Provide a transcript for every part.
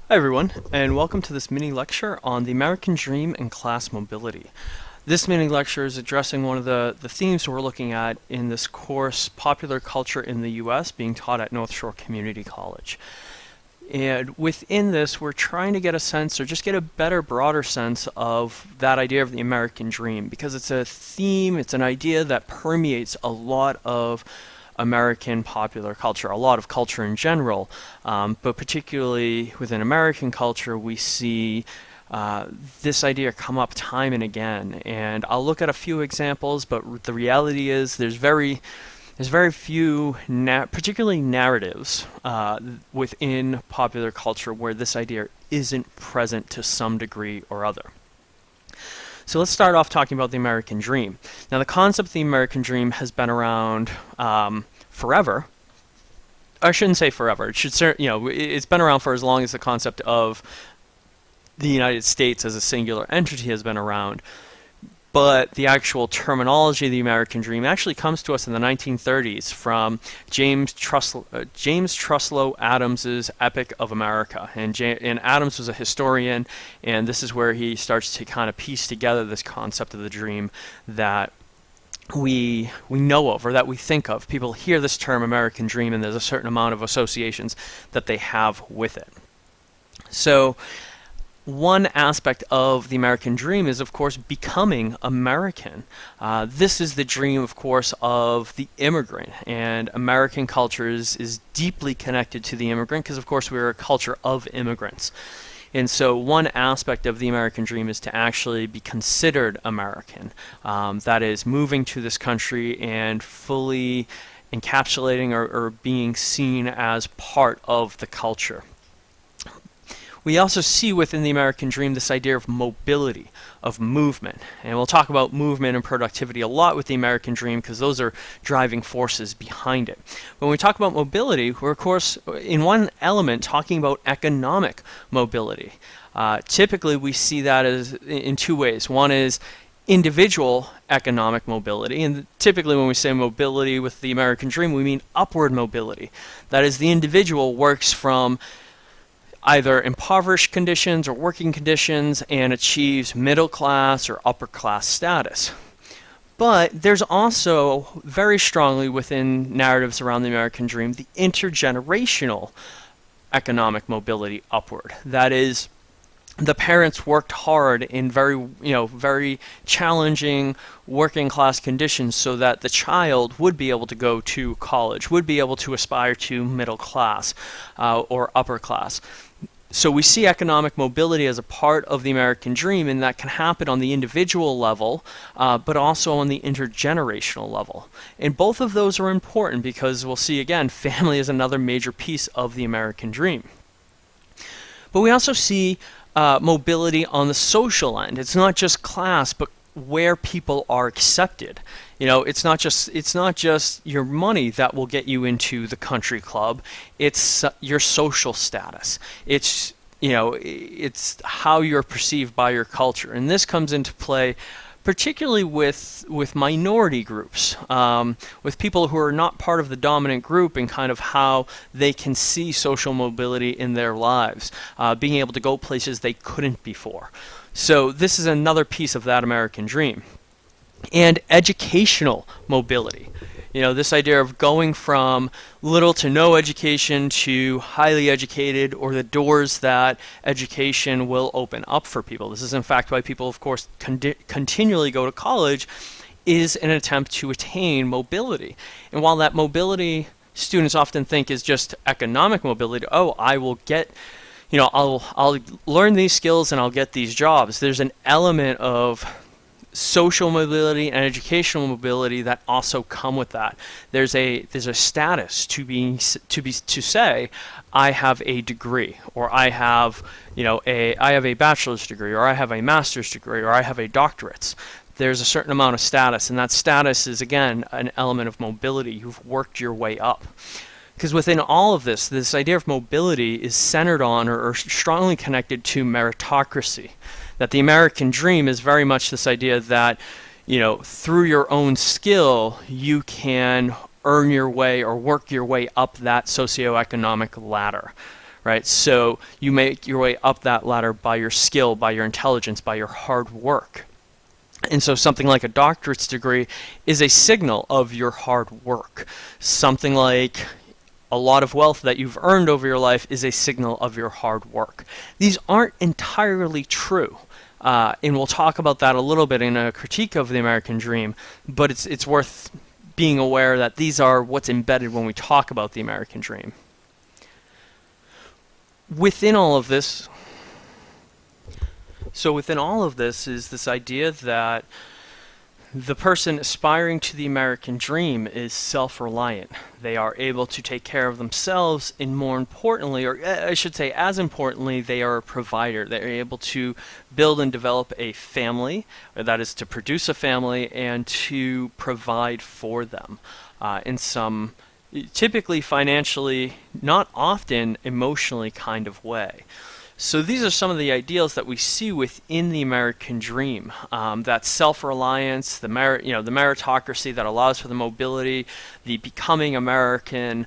Hi everyone, and welcome to this mini lecture on the American Dream and class mobility. This mini lecture is addressing one of the themes we're looking at in this course, Popular Culture in the U.S., being taught at North Shore Community College. And within this, we're trying to get a sense, or just get a better, broader sense of that idea of the American Dream, because it's a theme, it's an idea that permeates a lot of American popular culture, a lot of culture in general, but particularly within American culture, we see this idea come up time and again. And I'll look at a few examples, but the reality is there's very few, particularly narratives within popular culture where this idea isn't present to some degree or other. So let's start off talking about the American Dream. Now, the concept of the American Dream has been around forever. I shouldn't say forever. It should, it's been around for as long as the concept of the United States as a singular entity has been around. But the actual terminology of the American Dream actually comes to us in the 1930s from James Truslow Adams's Epic of America. And Adams was a historian, and this is where he starts to kind of piece together this concept of the dream that we know of, or that we think of. People hear this term American Dream, and there's a certain amount of associations that they have with it. So one aspect of the American Dream is, of course, becoming American. This is the dream, of course, of the immigrant, and American culture is deeply connected to the immigrant because, of course, we're a culture of immigrants. And so one aspect of the American Dream is to actually be considered American. That is, moving to this country and fully encapsulating or being seen as part of the culture. We also see within the American Dream this idea of mobility, of movement. And we'll talk about movement and productivity a lot with the American Dream because those are driving forces behind it. But when we talk about mobility, we're, of course, in one element talking about economic mobility. Typically, we see that as in two ways. One is individual economic mobility, and typically when we say mobility with the American Dream, we mean upward mobility. That is, the individual works from either impoverished conditions or working conditions and achieves middle class or upper class status. But there's also very strongly within narratives around the American Dream the intergenerational economic mobility upward. That is, the parents worked hard in very challenging working class conditions so that the child would be able to go to college, would be able to aspire to middle class or upper class. So we see economic mobility as a part of the American Dream, and that can happen on the individual level, but also on the intergenerational level. And both of those are important because we'll see again, family is another major piece of the American Dream. But we also see mobility on the social end. It's not just class, but where people are accepted. It's not just your money that will get you into the country club. It's your social status. It's how you're perceived by your culture, and this comes into play particularly with minority groups, with people who are not part of the dominant group, and kind of how they can see social mobility in their lives, being able to go places they couldn't before. So this is another piece of that American Dream. And educational mobility. This idea of going from little to no education to highly educated, or the doors that education will open up for people. This is in fact why people, of course, continually go to college, is an attempt to attain mobility. And while that mobility students often think is just economic mobility, I will get, I'll learn these skills and I'll get these jobs. There's an element of social mobility and educational mobility that also come with that. There's a status to say I have a degree, or I have a bachelor's degree, or I have a master's degree, or I have a doctorate. There's a certain amount of status, and that status is again an element of mobility. You've worked your way up. Because within all of this idea of mobility is centered on or strongly connected to meritocracy. That the American Dream is very much this idea that, through your own skill, you can earn your way or work your way up that socioeconomic ladder, right? So you make your way up that ladder by your skill, by your intelligence, by your hard work. And so something like a doctorate's degree is a signal of your hard work. Something like a lot of wealth that you've earned over your life is a signal of your hard work. These aren't entirely true. And we'll talk about that a little bit in a critique of the American dream, but it's worth being aware that these are what's embedded when we talk about the American dream. Within all of this is this idea that the person aspiring to the American dream is self-reliant. They are able to take care of themselves, and more importantly, or I should say as importantly, they are a provider. They're able to build and develop a family, or that is to produce a family and to provide for them in some typically financially, not often emotionally kind of way. So these are some of the ideals that we see within the American dream. That self-reliance, the meritocracy that allows for the mobility, the becoming American.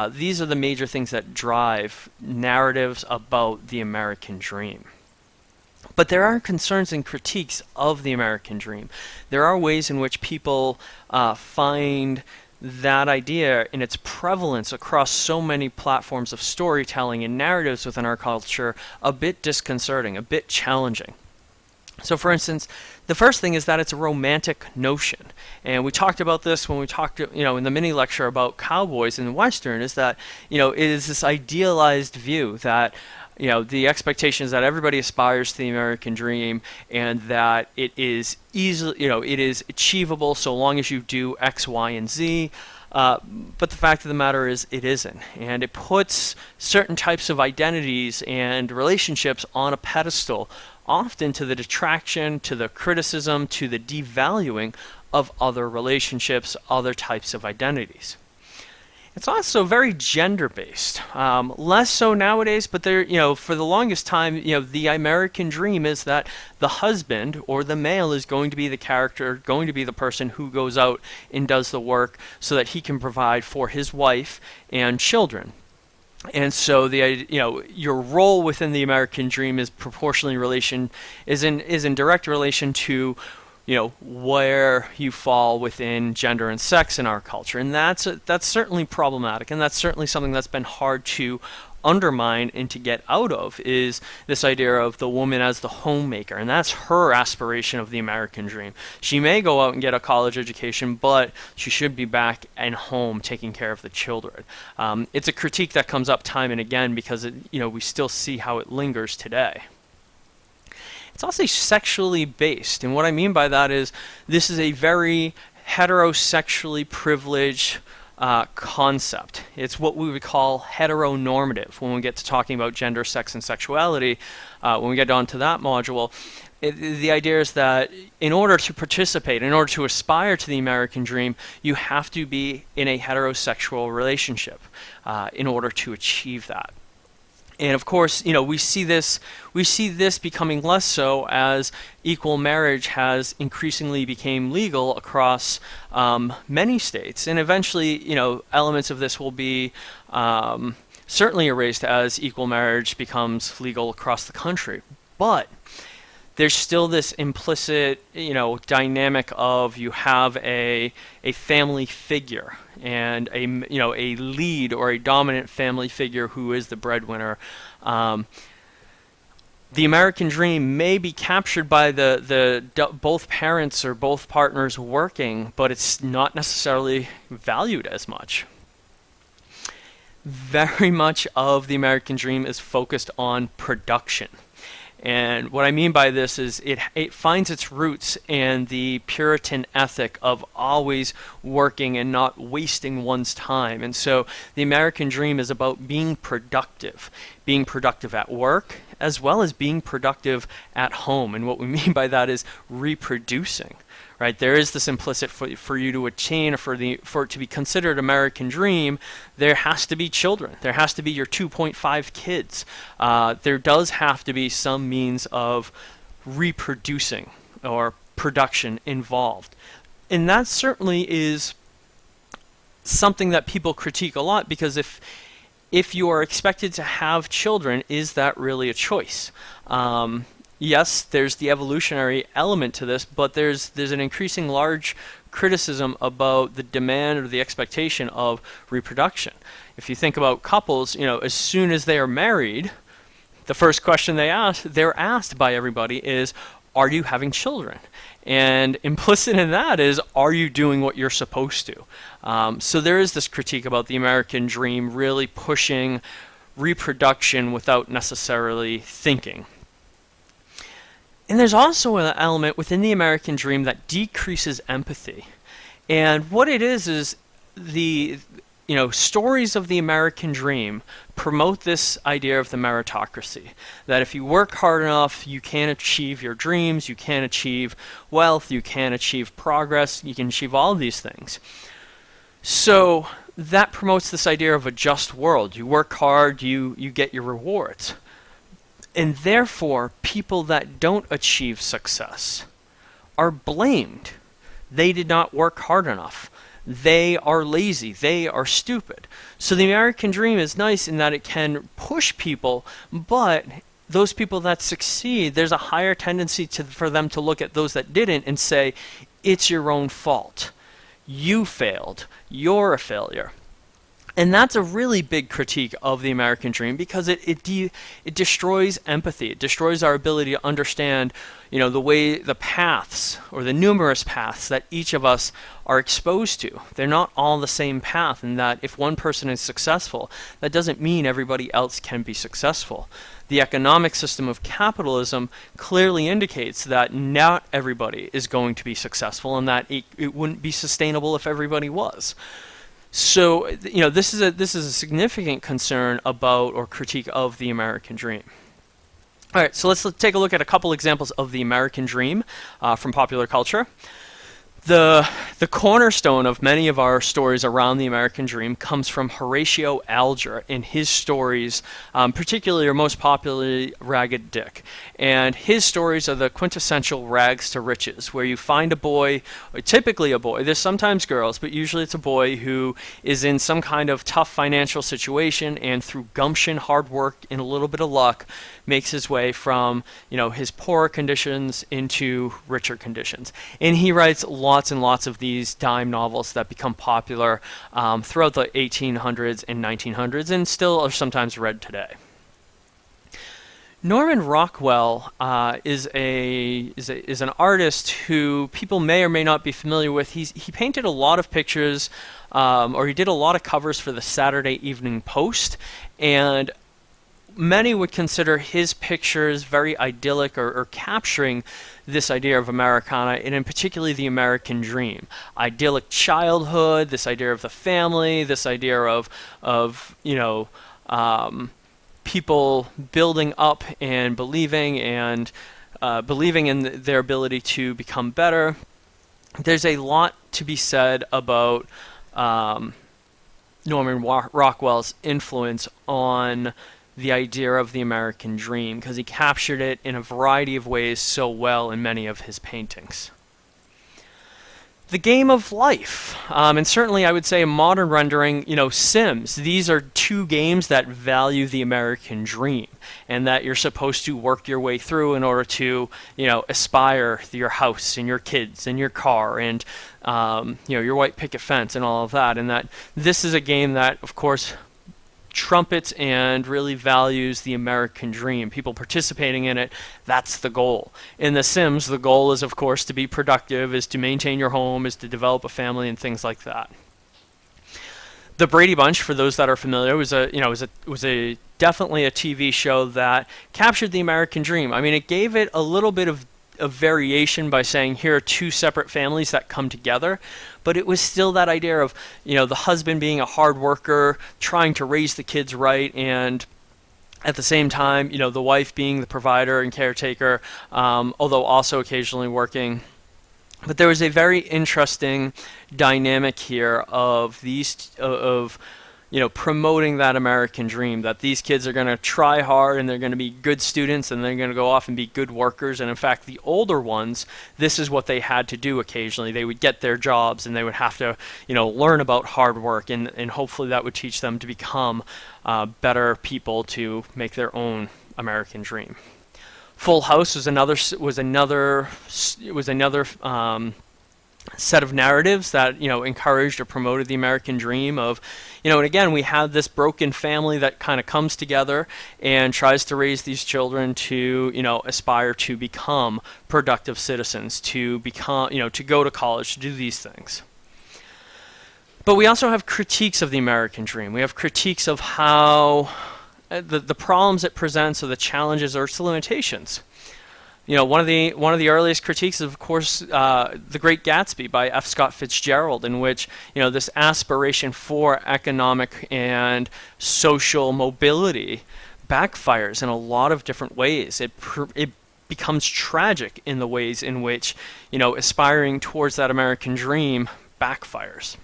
These are the major things that drive narratives about the American dream. But there are concerns and critiques of the American dream. There are ways in which people find that idea in its prevalence across so many platforms of storytelling and narratives within our culture a bit disconcerting, a bit challenging. So for instance, the first thing is that it's a romantic notion. And we talked about this when we talked, in the mini lecture about cowboys in the Western, is that, it is this idealized view that the expectation is that everybody aspires to the American dream and that it is easily, it is achievable so long as you do X, Y, and Z. But the fact of the matter is it isn't. And it puts certain types of identities and relationships on a pedestal, often to the detraction, to the criticism, to the devaluing of other relationships, other types of identities. It's also very gender-based, less so nowadays, but for the longest time, the American dream is that the husband or the male is going to be the character, going to be the person who goes out and does the work so that he can provide for his wife and children. And so your role within the American dream is in direct relation to where you fall within gender and sex in our culture. And that's certainly problematic, and that's certainly something that's been hard to undermine and to get out of, is this idea of the woman as the homemaker. And that's her aspiration of the American dream. She may go out and get a college education, but she should be back at home taking care of the children. It's a critique that comes up time and again because we still see how it lingers today. It's also sexually based, and what I mean by that is this is a very heterosexually privileged concept. It's what we would call heteronormative when we get to talking about gender, sex, and sexuality. When we get on to that module, the idea is that in order to participate, in order to aspire to the American dream, you have to be in a heterosexual relationship in order to achieve that. And of course, we see this becoming less so as equal marriage has increasingly became legal across many states. And eventually, elements of this will be certainly erased as equal marriage becomes legal across the country. But there's still this implicit, dynamic of you have a family figure and a lead or a dominant family figure who is the breadwinner. The American dream may be captured by the both parents or both partners working, but it's not necessarily valued as much. Very much of the American dream is focused on production. And what I mean by this is it finds its roots in the Puritan ethic of always working and not wasting one's time. And so the American dream is about being productive at work, as well as being productive at home. And what we mean by that is reproducing. Right? There is this implicit for you to attain, or for it to be considered American dream, there has to be children. There has to be your 2.5 kids. There does have to be some means of reproducing or production involved. And that certainly is something that people critique a lot, because if if you are expected to have children, is that really a choice? Yes, there's the evolutionary element to this, but there's an increasing large criticism about the demand or the expectation of reproduction. If you think about couples, as soon as they are married, the first question they're asked by everybody is, are you having children? And implicit in that is, are you doing what you're supposed to? So there is this critique about the American dream really pushing reproduction without necessarily thinking. And there's also an element within the American dream that decreases empathy. And what it is the stories of the American dream promote this idea of the meritocracy, that if you work hard enough, you can achieve your dreams, you can achieve wealth, you can achieve progress, you can achieve all of these things. So that promotes this idea of a just world. You work hard, you get your rewards. And therefore, people that don't achieve success are blamed. They did not work hard enough. They are lazy. They are stupid. So the American dream is nice in that it can push people, but those people that succeed, there's a higher tendency for them to look at those that didn't and say, it's your own fault. You failed. You're a failure. And that's a really big critique of the American dream, because it destroys empathy. It destroys our ability to understand, the paths or the numerous paths that each of us are exposed to. They're not all the same path, and that if one person is successful, that doesn't mean everybody else can be successful. The economic system of capitalism clearly indicates that not everybody is going to be successful, and that it wouldn't be sustainable if everybody was. So, this is a significant concern about or critique of the American dream. All right, so let's take a look at a couple examples of the American dream from popular culture. The cornerstone of many of our stories around the American dream comes from Horatio Alger in his stories, particularly or most popularly Ragged Dick. And his stories are the quintessential rags to riches, where you find a boy, or typically a boy, there's sometimes girls, but usually it's a boy who is in some kind of tough financial situation, and through gumption, hard work, and a little bit of luck, makes his way from his poorer conditions into richer conditions. And he writes lots and lots of these dime novels that become popular throughout the 1800s and 1900s, and still are sometimes read today. Norman Rockwell is an artist who people may or may not be familiar with. He painted a lot of pictures, or he did a lot of covers for the Saturday Evening Post, and many would consider his pictures very idyllic or capturing this idea of Americana, and in particularly the American dream. Idyllic childhood, this idea of the family, this idea of people building up and believing in their ability to become better. There's a lot to be said about Norman Rockwell's influence on the idea of the American dream, because he captured it in a variety of ways so well in many of his paintings. The game of life, and certainly I would say a modern rendering, Sims. These are two games that value the American dream, and that you're supposed to work your way through in order to, aspire your house and your kids and your car and, your white picket fence and all of that. And that this is a game that, of course, trumpets and really values the American dream. People participating in it, that's the goal. In The Sims, the goal is, of course, to be productive, is to maintain your home, is to develop a family, and things like that. The Brady Bunch, for those that are familiar, was definitely a TV show that captured the American dream. I mean, it gave it a little bit of variation by saying here are two separate families that come together, but it was still that idea of the husband being a hard worker, trying to raise the kids right, and at the same time the wife being the provider and caretaker, although also occasionally working. But there was a very interesting dynamic here of these promoting that American dream, that these kids are going to try hard and they're going to be good students and they're going to go off and be good workers. And in fact, the older ones, this is what they had to do occasionally. They would get their jobs and they would have to, learn about hard work, and hopefully that would teach them to become better people to make their own American dream. Full House was another set of narratives that encouraged or promoted the American dream of, and again we have this broken family that kind of comes together and tries to raise these children to aspire to become productive citizens, to become to go to college, to do these things. But we also have critiques of the American dream. We have critiques of how the problems it presents, or the challenges or its limitations. One of the earliest critiques is, of course, The Great Gatsby by F. Scott Fitzgerald, in which this aspiration for economic and social mobility backfires in a lot of different ways. It becomes tragic in the ways in which aspiring towards that American dream backfires.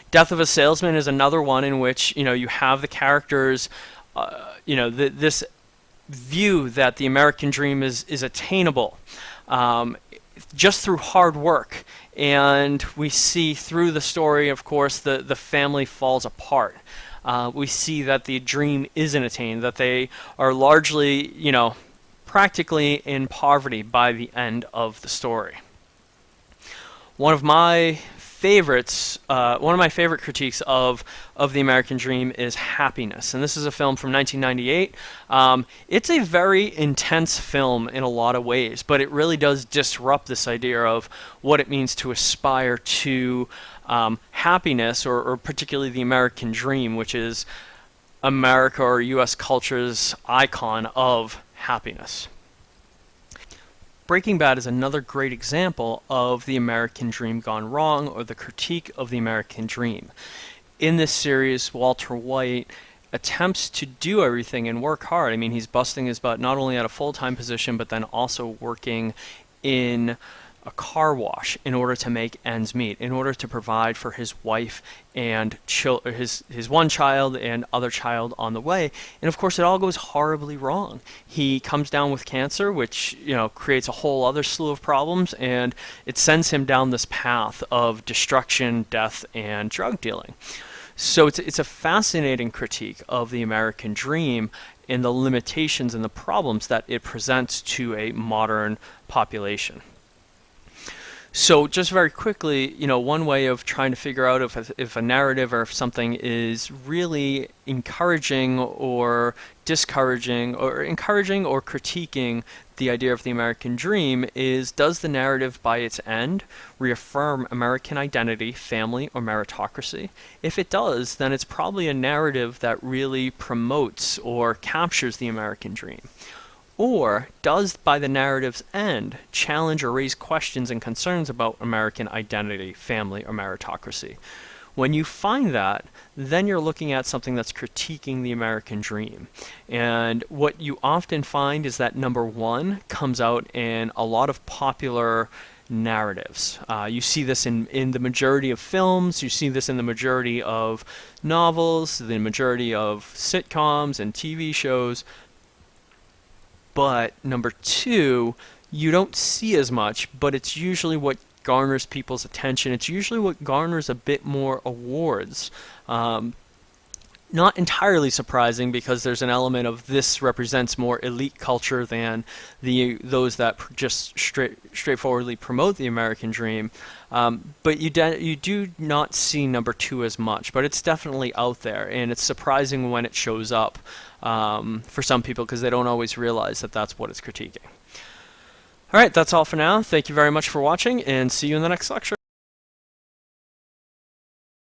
Death of a Salesman is another one in which you have the characters, this view that the American dream is attainable just through hard work, and we see through the story, of course, the family falls apart. We see that the dream isn't attained, that they are largely practically in poverty by the end of the story. One of my favorite critiques of the American dream is Happiness, and this is a film from 1998. It's a very intense film in a lot of ways, but it really does disrupt this idea of what it means to aspire to happiness, or particularly the American dream, which is America or U.S. culture's icon of happiness. Breaking Bad is another great example of the American dream gone wrong, or the critique of the American dream. In this series, Walter White attempts to do everything and work hard. I mean, he's busting his butt not only at a full-time position, but then also working in a car wash in order to make ends meet, in order to provide for his wife and his one child and other child on the way. And of course, it all goes horribly wrong. He comes down with cancer, which creates a whole other slew of problems, and it sends him down this path of destruction, death, and drug dealing. So it's a fascinating critique of the American dream and the limitations and the problems that it presents to a modern population. So just very quickly, one way of trying to figure out if a narrative or if something is really encouraging or discouraging, or encouraging or critiquing the idea of the American dream, is, does the narrative by its end reaffirm American identity, family, or meritocracy? If it does, then it's probably a narrative that really promotes or captures the American dream. Or does, by the narrative's end, challenge or raise questions and concerns about American identity, family, or meritocracy? When you find that, then you're looking at something that's critiquing the American dream. And what you often find is that number one comes out in a lot of popular narratives. You see this in the majority of films, you see this in the majority of novels, the majority of sitcoms and TV shows. But number two, you don't see as much, but it's usually what garners people's attention. It's usually what garners a bit more awards. Not entirely surprising, because there's an element of this represents more elite culture than those that just straightforwardly promote the American dream. But you do not see number two as much, but it's definitely out there, and it's surprising when it shows up for some people, because they don't always realize that that's what it's critiquing. All right, that's all for now. Thank you very much for watching, and see you in the next lecture.